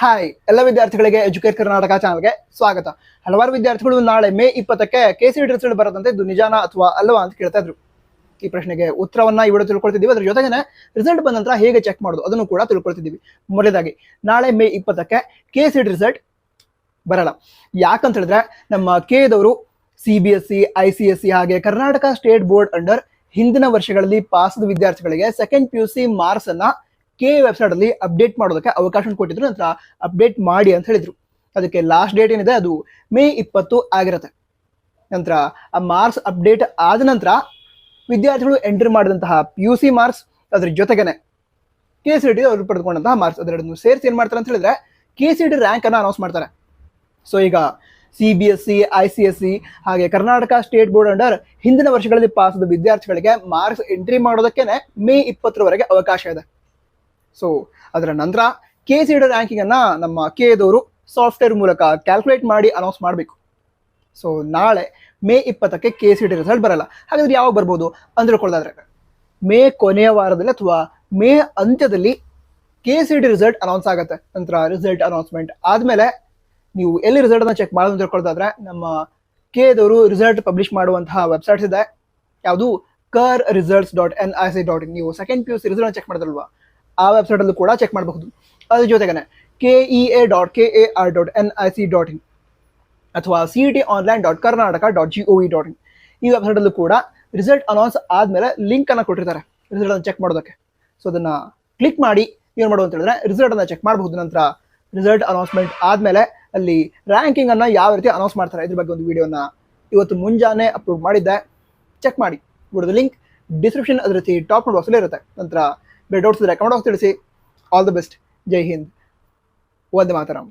Hi ಎಲ್ಲ ವಿದ್ಯಾರ್ಥಿಗಳಿಗೆ educate Karnataka ಚಾನಲ್ಗೆ ಸ್ವಾಗತ. ಹಲವಾರು ವಿದ್ಯಾರ್ಥಿಗಳು ನಾಳೆ ಮೇ 20ಕ್ಕೆ KCET ರಿಸಲ್ಟ್ ಬರುತ್ತಂತೆ, ಇದು ನಿಜಾನ ಅಥವಾ ಅಲ್ವಾ ಅಂತ ಕೇಳ್ತಾ ಇದ್ರು. ಈ ಪ್ರಶ್ನೆಗೆ ಉತ್ತರವನ್ನ ಈ ವಿಡಿಯೋ ತಿಳ್ಕೊಳ್ತಿದ್ದೀವಿ. ಅದ್ರ ಜೊತೆಗೆ ರಿಸಲ್ಟ್ ಬಂದ ನಂತರ ಹೇಗೆ ಚೆಕ್ ಮಾಡೋದು ಅದನ್ನು ಕೂಡ ತಿಳ್ಕೊಳ್ತಿದ್ದೀವಿ. ಮೊದಲೇದಾಗಿ ನಾಳೆ ಮೇ 20ಕ್ಕೆ KCET ರಿಸಲ್ಟ್ ಬರಲ್ಲ. ಯಾಕಂತ ಹೇಳಿದ್ರೆ ನಮ್ಮ ಕೆದವರು CBSE, ICSE ಹಾಗೆ ಕರ್ನಾಟಕ ಸ್ಟೇಟ್ ಬೋರ್ಡ್ ಅಂಡರ್ ಹಿಂದಿನ ವರ್ಷಗಳಲ್ಲಿ ಪಾಸ್ ವಿದ್ಯಾರ್ಥಿಗಳಿಗೆ ಸೆಕೆಂಡ್ PUC ಮಾರ್ಕ್ಸ್ ಅನ್ನ ಕೆ ವೆಬ್ಸೈಟ್ ಅಲ್ಲಿ ಅಪ್ಡೇಟ್ ಮಾಡೋದಕ್ಕೆ ಅವಕಾಶ ಕೊಟ್ಟಿದ್ರು. ನಂತರ ಅಪ್ಡೇಟ್ ಮಾಡಿ ಅಂತ ಹೇಳಿದ್ರು. ಅದಕ್ಕೆ ಲಾಸ್ಟ್ ಡೇಟ್ ಏನಿದೆ ಅದು ಮೇ 20 ಆಗಿರುತ್ತೆ. ನಂತರ ಆ ಮಾರ್ಕ್ಸ್ ಅಪ್ಡೇಟ್ ಆದ ನಂತರ ವಿದ್ಯಾರ್ಥಿಗಳು ಎಂಟ್ರಿ ಮಾಡಿದಂತಹ PUC ಮಾರ್ಕ್ಸ್ ಅದ್ರ ಜೊತೆಗೇನೆ KCET ಅವರು ಪಡೆದುಕೊಂಡಂತಹ ಮಾರ್ಕ್ಸ್ ಅದೆರಡನ್ನು ಸೇರಿಸಿ ಏನ್ ಮಾಡ್ತಾರೆ ಅಂತ ಹೇಳಿದ್ರೆ KCET ರ್ಯಾಂಕ್ ಅನ್ನ ಅನೌನ್ಸ್ ಮಾಡ್ತಾರೆ. ಸೊ ಈಗ CBSE, ICSE ಹಾಗೆ ಕರ್ನಾಟಕ ಸ್ಟೇಟ್ ಬೋರ್ಡ್ ಅಂಡರ್ ಹಿಂದಿನ ವರ್ಷಗಳಲ್ಲಿ ಪಾಸ್ ಆದ ವಿದ್ಯಾರ್ಥಿಗಳಿಗೆ ಮಾರ್ಕ್ಸ್ ಎಂಟ್ರಿ ಮಾಡೋದಕ್ಕೇನೆ ಮೇ 20ರವರೆಗೆ ಅವಕಾಶ ಇದೆ. ಸೊ ಅದರ ನಂತರ KCET ರ್ಯಾಂಕಿಂಗ್ ಅನ್ನ ನಮ್ಮ ಕೆದವರು ಸಾಫ್ಟ್ವೇರ್ ಮೂಲಕ ಕ್ಯಾಲ್ಕುಲೇಟ್ ಮಾಡಿ ಅನೌನ್ಸ್ ಮಾಡಬೇಕು. ಸೊ ನಾಳೆ ಮೇ 20ಕ್ಕೆ KCET ರಿಸಲ್ಟ್ ಬರಲ್ಲ. ಹಾಗಾದ್ರೆ ಯಾವಾಗ ಬರ್ಬೋದು ಅಂತ ತಿಳ್ಕೊಳ್ಳೋದಾದ್ರೆ ಮೇ ಕೊನೆಯ ವಾರದಲ್ಲಿ ಅಥವಾ ಮೇ ಅಂತ್ಯದಲ್ಲಿ KCET ರಿಸಲ್ಟ್ ಅನೌನ್ಸ್ ಆಗುತ್ತೆ. ನಂತರ ರಿಸಲ್ಟ್ ಅನೌನ್ಸ್ಮೆಂಟ್ ಆದ್ಮೇಲೆ ನೀವು ಎಲ್ಲಿ ರಿಸಲ್ಟ್ ಅನ್ನ ಚೆಕ್ ಮಾಡೋದು ಅಂತ ತಿಳ್ಕೊಳ್ಳೋದಾದ್ರೆ ನಮ್ಮ ಕೆದವರು ರಿಸಲ್ಟ್ ಪಬ್ಲಿಷ್ ಮಾಡುವಂತಹ ವೆಬ್ಸೈಟ್ಸ್ ಇದೆ. ಯಾವುದು kerresults.nic.in. ನೀವು ಸೆಕೆಂಡ್ PUC ರಿಸಲ್ಟ್ ಚೆಕ್ ಮಾಡಿದ್ರಲ್ವಾ, ಆ ವೆಬ್ಸೈಟ್ ಅಲ್ಲೂ ಕೂಡ ಚೆಕ್ ಮಾಡಬಹುದು. ಅದ್ರ ಜೊತೆಗೆ kea.kar.nic.in ಅಥವಾ cetonline.karnataka.gov.in ಈ ವೆಬ್ಸೈಟ್ ಅಲ್ಲೂ ಕೂಡ ರಿಸಲ್ಟ್ ಅನೌನ್ಸ್ ಆದ್ಮೇಲೆ ಲಿಂಕ್ ಅನ್ನ ಕೊಟ್ಟಿರ್ತಾರೆ ರಿಸಲ್ಟ್ ಅನ್ನು ಚೆಕ್ ಮಾಡೋದಕ್ಕೆ. ಸೊ ಅದನ್ನ ಕ್ಲಿಕ್ ಮಾಡಿ ಏನು ಮಾಡೋದು ಅಂತ ಹೇಳಿದ್ರೆ ರಿಸಲ್ಟ್ ಅನ್ನ ಚೆಕ್ ಮಾಡಬಹುದು. ನಂತರ ರಿಸಲ್ಟ್ ಅನೌನ್ಸ್ಮೆಂಟ್ ಆದ್ಮೇಲೆ ಅಲ್ಲಿ ರ್ಯಾಂಕಿಂಗ್ ಅನ್ನ ಯಾವ ರೀತಿ ಅನೌನ್ಸ್ ಮಾಡ್ತಾರೆ ಇದ್ರ ಬಗ್ಗೆ ಒಂದು ವಿಡಿಯೋನ ಇವತ್ತು ಮುಂಜಾನೆ ಅಪ್ಲೋಡ್ ಮಾಡಿದ್ದೆ, ಚೆಕ್ ಮಾಡಿ. ವಿಡಿಯೋದ ಲಿಂಕ್ ಡಿಸ್ಕ್ರಿಪ್ಷನ್ ಅದ್ರ ರೀತಿ ಟಾಪ್ ಬಾಕ್ಸ್ ಅಲ್ಲಿ ಇರುತ್ತೆ. ನಂತರ ಡೌಟ್ಸ್ ಇದ್ರೆ ಕಮೆಂಟ್ ಬಾಕ್ಸ್ ತಿಳಿಸಿ. All the best. ಜೈ ಹಿಂದ್, ವಂದೇ ಮಾತರಂ.